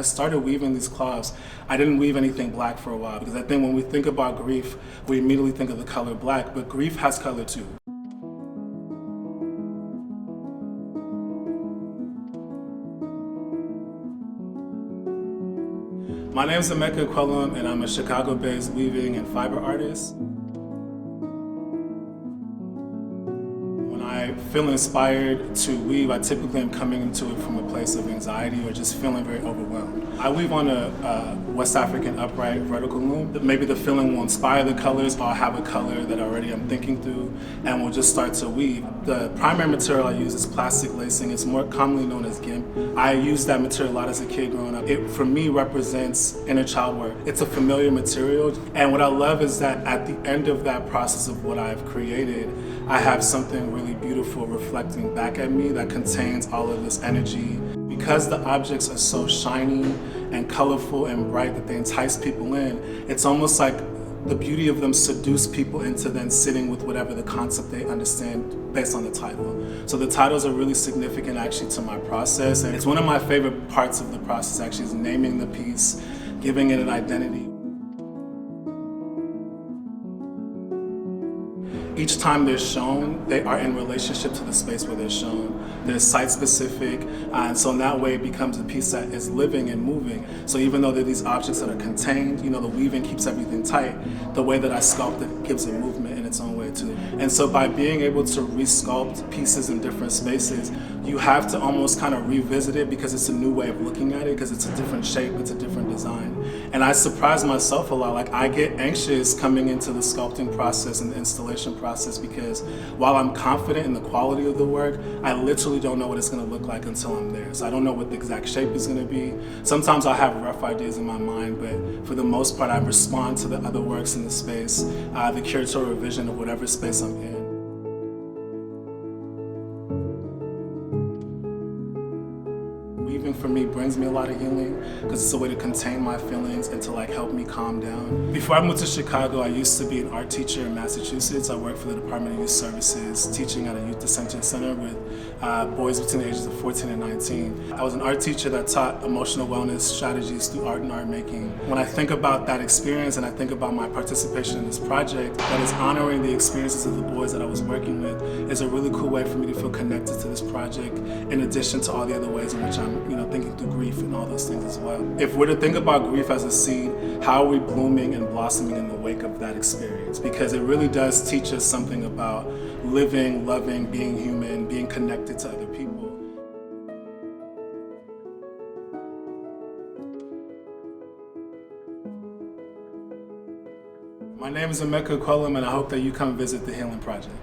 I started weaving these cloths, I didn't weave anything black for a while, because I think when we think about grief, we immediately think of the color black, but grief has color too. My name is Nnaemeka Ekwelum, and I'm a Chicago-based weaving and fiber artist. When I feel inspired to weave, I typically am coming into it from a place of anxiety or just feeling very overwhelmed. I weave on a West African upright vertical loom. Maybe the feeling will inspire the colors, or I'll have a color that already I'm thinking through, and we'll just start to weave. The primary material I use is plastic lacing. It's more commonly known as GIMP. I used that material a lot as a kid growing up. It, for me, represents inner child work. It's a familiar material, and what I love is that at the end of that process of what I've created, I have something really beautiful reflecting back at me that contains all of this energy. Because the objects are so shiny and colorful and bright that they entice people in, it's almost like the beauty of them seduce people into then sitting with whatever the concept they understand based on the title. So the titles are really significant actually to my process, and it's one of my favorite parts of the process actually is naming the piece, giving it an identity. Each time they're shown, they are in relationship to the space where they're shown. They're site-specific, and so in that way it becomes a piece that is living and moving. So even though they're these objects that are contained, the weaving keeps everything tight, the way that I sculpt it gives it movement in its own way too. And so by being able to re-sculpt pieces in different spaces, you have to almost kind of revisit it because it's a new way of looking at it, because it's a different shape, it's a different design. And I surprise myself a lot. Like, I get anxious coming into the sculpting process and the installation process because while I'm confident in the quality of the work, I literally don't know what it's going to look like until I'm there. So I don't know what the exact shape is going to be. Sometimes I'll have rough ideas in my mind, but for the most part I respond to the other works in the space, the curatorial vision of whatever space I'm in. Weaving for me brings me a lot of healing because it's a way to contain my feelings and to help me calm down. Before I moved to Chicago, I used to be an art teacher in Massachusetts. I worked for the Department of Youth Services, teaching at a youth detention center with boys between the ages of 14 and 19. I was an art teacher that taught emotional wellness strategies through art and art making. When I think about that experience and I think about my participation in this project that is honoring the experiences of the boys that I was working with, is a really cool way for me to feel connected to this project, in addition to all the other ways in which I'm thinking through grief and all those things as well. If we're to think about grief as a seed, how are we blooming and blossoming in the wake of that experience? Because it really does teach us something about living, loving, being human, being connected to other people. My name is Nnaemeka Ekwelum, and I hope that you come visit the Healing Project.